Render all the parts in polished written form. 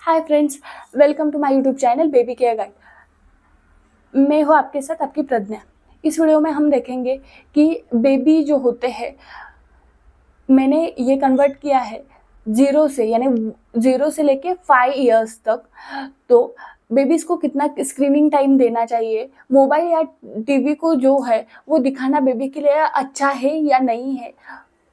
Hi friends, welcome to my YouTube channel baby care guide. मैं हूँ आपके साथ आपकी प्रज्ञा। इस वीडियो में हम देखेंगे कि बेबी जो होते हैं, मैंने ये कन्वर्ट किया है ज़ीरो से, यानी ज़ीरो से लेके 5 इयर्स तक। तो बेबीज़ को कितना स्क्रीनिंग टाइम देना चाहिए, मोबाइल या टीवी को जो है वो दिखाना बेबी के लिए अच्छा है या नहीं है,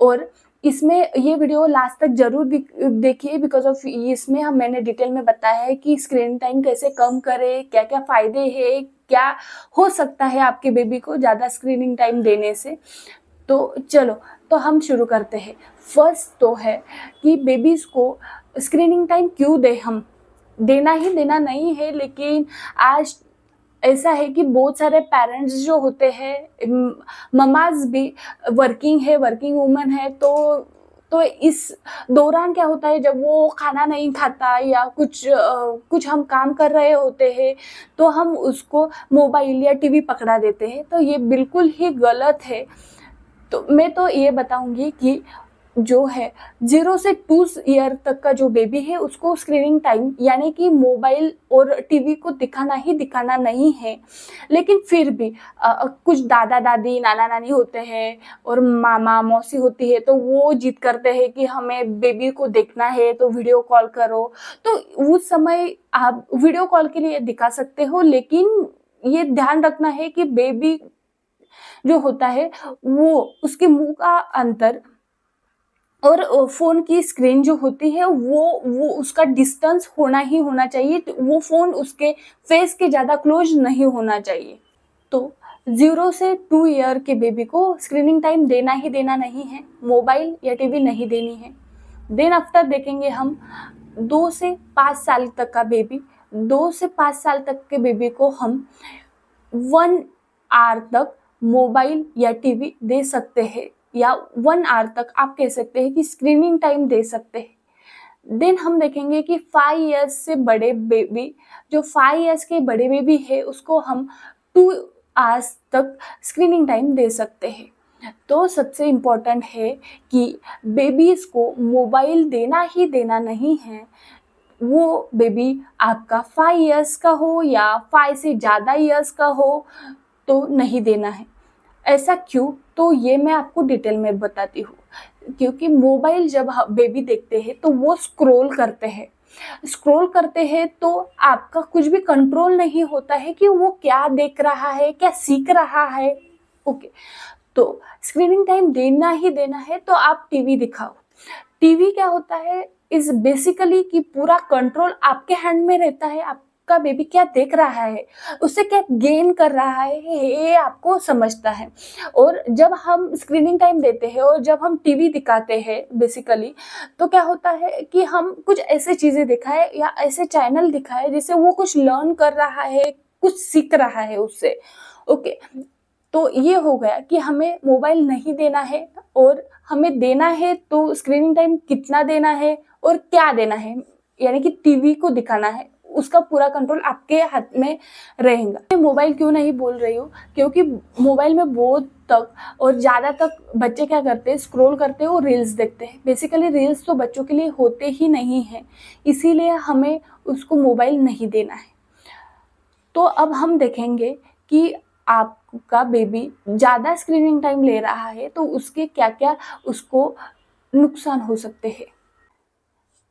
और इसमें ये वीडियो लास्ट तक जरूर देखिए, बिकॉज ऑफ इसमें मैंने डिटेल में बताया है कि स्क्रीन टाइम कैसे कम करें, क्या क्या फ़ायदे हैं, क्या हो सकता है आपके बेबी को ज़्यादा स्क्रीनिंग टाइम देने से। तो चलो, तो हम शुरू करते हैं। फर्स्ट तो है कि बेबीज़ को स्क्रीनिंग टाइम क्यों दे, हम देना ही देना नहीं है, लेकिन आज ऐसा है कि बहुत सारे पेरेंट्स जो होते हैं, ममाज भी वर्किंग वूमन है, तो इस दौरान क्या होता है, जब वो खाना नहीं खाता या कुछ हम काम कर रहे होते हैं, तो हम उसको मोबाइल या टीवी पकड़ा देते हैं। तो ये बिल्कुल ही गलत है। तो मैं तो ये बताऊंगी कि जो है 0 से 2 ईयर तक का जो बेबी है, उसको स्क्रीनिंग टाइम यानी कि मोबाइल और टीवी को दिखाना ही दिखाना नहीं है। लेकिन फिर भी कुछ दादा दादी नाना नानी होते हैं और मामा मौसी होती है, तो वो जिद करते हैं कि हमें बेबी को देखना है तो वीडियो कॉल करो। तो उस समय आप वीडियो कॉल के लिए दिखा सकते हो, लेकिन ये ध्यान रखना है कि बेबी जो होता है वो उसके मुंह का अंतर और फ़ोन की स्क्रीन जो होती है वो उसका डिस्टेंस होना ही होना चाहिए। वो फ़ोन उसके फेस के ज़्यादा क्लोज नहीं होना चाहिए। तो 0 से 2 ईयर के बेबी को स्क्रीनिंग टाइम देना ही देना नहीं है, मोबाइल या टीवी नहीं देनी है। देन आफ्टर देखेंगे हम 2 से 5 साल तक का बेबी। 2 से 5 साल तक के बेबी को हम 1 आवर तक मोबाइल या टीवी दे सकते हैं, या 1 आवर तक आप कह सकते हैं कि स्क्रीनिंग टाइम दे सकते हैं। देन हम देखेंगे कि 5 इयर्स से बड़े बेबी, जो 5 इयर्स के बड़े बेबी है, उसको हम 2 आवर्स तक स्क्रीनिंग टाइम दे सकते हैं। तो सबसे इम्पोर्टेंट है कि बेबीज़ को मोबाइल देना ही देना नहीं है। वो बेबी आपका 5 इयर्स का हो या 5 से ज़्यादा इयर्स का हो, तो नहीं देना है। ऐसा क्यों? तो ये मैं आपको डिटेल में बताती हूँ। क्योंकि मोबाइल जब बेबी देखते हैं तो वो स्क्रॉल करते हैं, तो आपका कुछ भी कंट्रोल नहीं होता है कि वो क्या देख रहा है, क्या सीख रहा है। ओके, तो स्क्रीनिंग टाइम देना ही देना है, तो आप टीवी दिखाओ। टीवी क्या होता है, इज बेसिकली कि पूरा कंट्रोल आपके हैंड में रहता है। आपका बेबी क्या देख रहा है, उससे क्या गेन कर रहा है, ये आपको समझता है। और जब हम स्क्रीनिंग टाइम देते हैं और जब हम टीवी दिखाते हैं बेसिकली, तो क्या होता है कि हम कुछ ऐसे चीज़ें दिखाए या ऐसे चैनल दिखाए जिससे वो कुछ लर्न कर रहा है, कुछ सीख रहा है उससे। ओके, तो ये हो गया कि हमें मोबाइल नहीं देना है, और हमें देना है तो स्क्रीनिंग टाइम कितना देना है और क्या देना है, यानी कि टीवी को दिखाना है, उसका पूरा कंट्रोल आपके हाथ में रहेगा। मैं मोबाइल क्यों नहीं बोल रही हूँ, क्योंकि मोबाइल में बहुत तक और ज़्यादा तक बच्चे क्या करते हैं, स्क्रॉल करते हैं और रील्स देखते हैं। बेसिकली रील्स तो बच्चों के लिए होते ही नहीं हैं, इसीलिए हमें उसको मोबाइल नहीं देना है। तो अब हम देखेंगे कि आपका बेबी ज़्यादा स्क्रीनिंग टाइम ले रहा है तो उसके क्या क्या उसको नुकसान हो सकते हैं।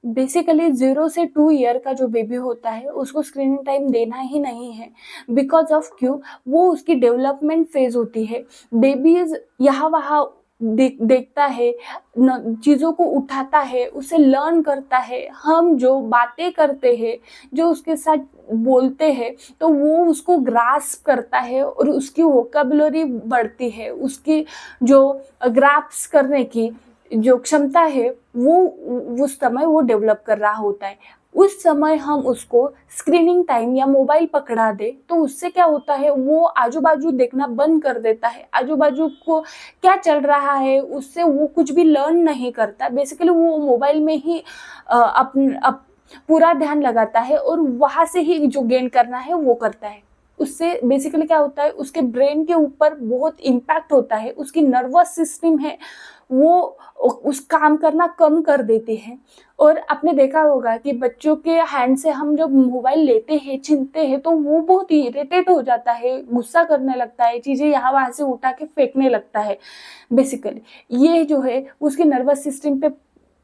बेसिकली 0 से 2 ईयर का जो बेबी होता है उसको स्क्रीनिंग टाइम देना ही नहीं है। बिकॉज ऑफ क्यों, वो उसकी डेवलपमेंट फेज होती है। बेबीज यहाँ वहाँ देखता है, चीज़ों को उठाता है, उसे लर्न करता है। हम जो बातें करते हैं, जो उसके साथ बोलते हैं, तो वो उसको ग्रास्प करता है और उसकी वोकैबुलरी बढ़ती है। उसकी जो ग्रास्प करने की जो क्षमता है वो उस समय वो डेवलप कर रहा होता है। उस समय हम उसको स्क्रीनिंग टाइम या मोबाइल पकड़ा दे तो उससे क्या होता है, वो आजू बाजू देखना बंद कर देता है। आजू बाजू को क्या चल रहा है उससे वो कुछ भी लर्न नहीं करता। बेसिकली वो मोबाइल में ही पूरा ध्यान लगाता है और वहाँ से ही जो गेन करना है वो करता है। उससे बेसिकली क्या होता है, उसके ब्रेन के ऊपर बहुत इम्पैक्ट होता है, उसकी नर्वस सिस्टम है वो उस काम करना कम कर देते हैं। और आपने देखा होगा कि बच्चों के हैंड से हम जब मोबाइल लेते हैं, छीनते हैं, तो वो बहुत इरिटेट हो जाता है, गुस्सा करने लगता है, चीज़ें यहाँ वहाँ से उठा के फेंकने लगता है। बेसिकली ये जो है उसकी नर्वस सिस्टम पे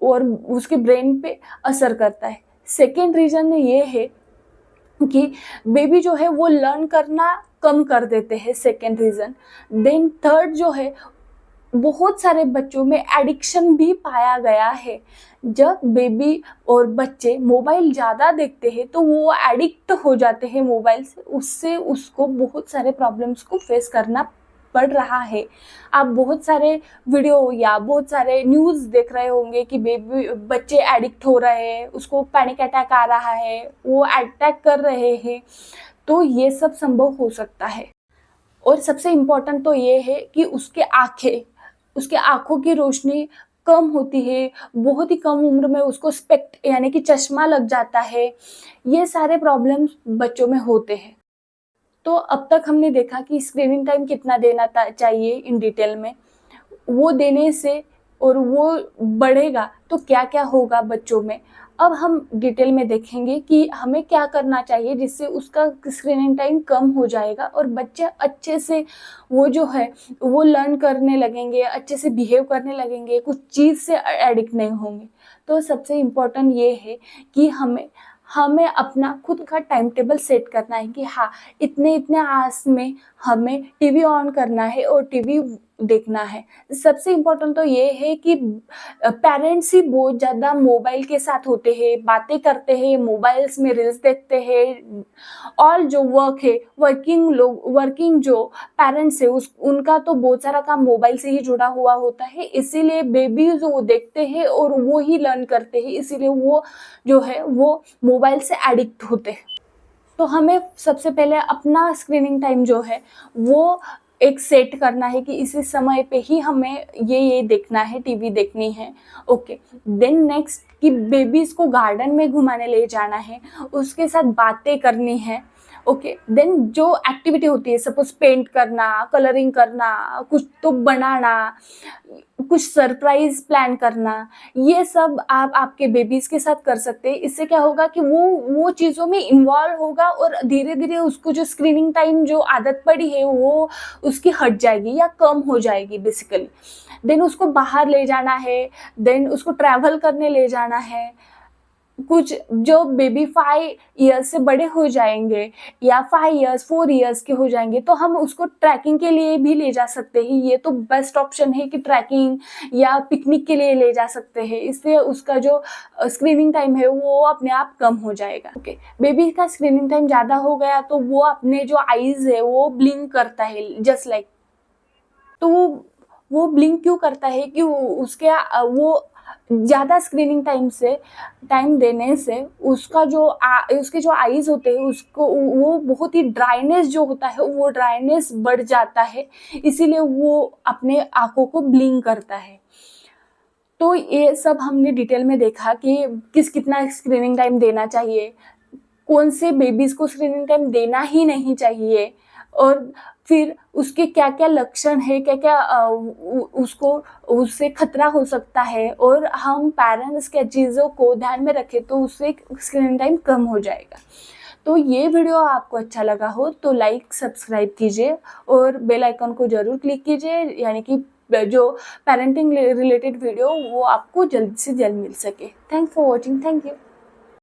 और उसके ब्रेन पे असर करता है। सेकेंड रीज़न ये है कि बेबी जो है वो लर्न करना कम कर देते हैं, सेकेंड रीज़न। देन थर्ड जो है, बहुत सारे बच्चों में एडिक्शन भी पाया गया है। जब बेबी और बच्चे मोबाइल ज़्यादा देखते हैं तो वो एडिक्ट हो जाते हैं मोबाइल से, उससे उसको बहुत सारे प्रॉब्लम्स को फेस करना पड़ रहा है। आप बहुत सारे वीडियो या बहुत सारे न्यूज़ देख रहे होंगे कि बेबी बच्चे एडिक्ट हो रहे हैं, उसको पैनिक अटैक आ रहा है, वो अटैक कर रहे हैं। तो ये सब संभव हो सकता है। और सबसे इम्पोर्टेंट तो ये है कि उसके आँखों की रोशनी कम होती है, बहुत ही कम उम्र में उसको स्पेक्ट यानी कि चश्मा लग जाता है। ये सारे प्रॉब्लम्स बच्चों में होते हैं। तो अब तक हमने देखा कि स्क्रीनिंग टाइम कितना देना चाहिए इन डिटेल में, वो देने से और वो बढ़ेगा तो क्या क्या होगा बच्चों में। अब हम डिटेल में देखेंगे कि हमें क्या करना चाहिए जिससे उसका स्क्रीनिंग टाइम कम हो जाएगा और बच्चे अच्छे से वो जो है वो लर्न करने लगेंगे, अच्छे से बिहेव करने लगेंगे, कुछ चीज़ से एडिक्ट नहीं होंगे। तो सबसे इम्पोर्टेंट ये है कि हमें अपना खुद का टाइम टेबल सेट करना है कि हाँ, इतने इतने आवर्स में हमें टीवी ऑन करना है और टीवी देखना है। सबसे इम्पोर्टेंट तो ये है कि पेरेंट्स ही बहुत ज़्यादा मोबाइल के साथ होते हैं, बातें करते हैं, मोबाइल्स में रील्स देखते हैं। और जो वर्किंग जो पेरेंट्स है उनका तो बहुत सारा काम मोबाइल से ही जुड़ा हुआ होता है, इसीलिए बेबीज वो देखते हैं और वो ही लर्न करते हैं, इसीलिए वो जो है वो मोबाइल से एडिक्ट होते हैं। तो हमें सबसे पहले अपना स्क्रीनिंग टाइम जो है वो एक सेट करना है कि इसी समय पे ही हमें ये देखना है, टीवी देखनी है। ओके, देन नेक्स्ट कि बेबीज़ को गार्डन में घुमाने ले जाना है, उसके साथ बातें करनी है। ओके, देन जो एक्टिविटी होती है, सपोज पेंट करना, कलरिंग करना, कुछ तो बनाना, कुछ सरप्राइज प्लान करना, ये सब आप आपके बेबीज़ के साथ कर सकते हैं। इससे क्या होगा कि वो चीज़ों में इन्वॉल्व होगा और धीरे धीरे उसको जो स्क्रीनिंग टाइम जो आदत पड़ी है वो उसकी हट जाएगी या कम हो जाएगी बेसिकली। देन उसको बाहर ले जाना है, देन उसको ट्रैवल करने ले जाना है। कुछ जो बेबी 5 ईयर्स से बड़े हो जाएंगे या 5 ईयर्स 4 ईयर्स के हो जाएंगे तो हम उसको ट्रैकिंग के लिए भी ले जा सकते हैं। ये तो बेस्ट ऑप्शन है कि ट्रैकिंग या पिकनिक के लिए ले जा सकते हैं, इससे उसका जो स्क्रीनिंग टाइम है वो अपने आप कम हो जाएगा। ओके, बेबी का स्क्रीनिंग टाइम ज़्यादा हो गया तो वो अपने जो आईज है वो ब्लिंक करता है जस्ट लाइक। तो वो ब्लिंक क्यों करता है कि उसके वो ज़्यादा स्क्रीनिंग टाइम देने से उसका जो उसके जो आईज होते हैं उसको वो बहुत ही ड्राइनेस जो होता है वो ड्राइनेस बढ़ जाता है, इसीलिए वो अपने आँखों को ब्लिंक करता है। तो ये सब हमने डिटेल में देखा कि कितना स्क्रीनिंग टाइम देना चाहिए, कौन से बेबीज़ को स्क्रीनिंग टाइम देना ही नहीं चाहिए, और फिर उसके क्या क्या लक्षण है, क्या क्या उसको उससे खतरा हो सकता है, और हम पेरेंट्स क्या चीज़ों को ध्यान में रखें तो उससे स्क्रीनिंग टाइम कम हो जाएगा। तो ये वीडियो आपको अच्छा लगा हो तो लाइक सब्सक्राइब कीजिए और बेल आइकन को ज़रूर क्लिक कीजिए, यानी कि जो पेरेंटिंग रिलेटेड वीडियो वो आपको जल्द से जल्द मिल सके। Thanks for watching, thank you.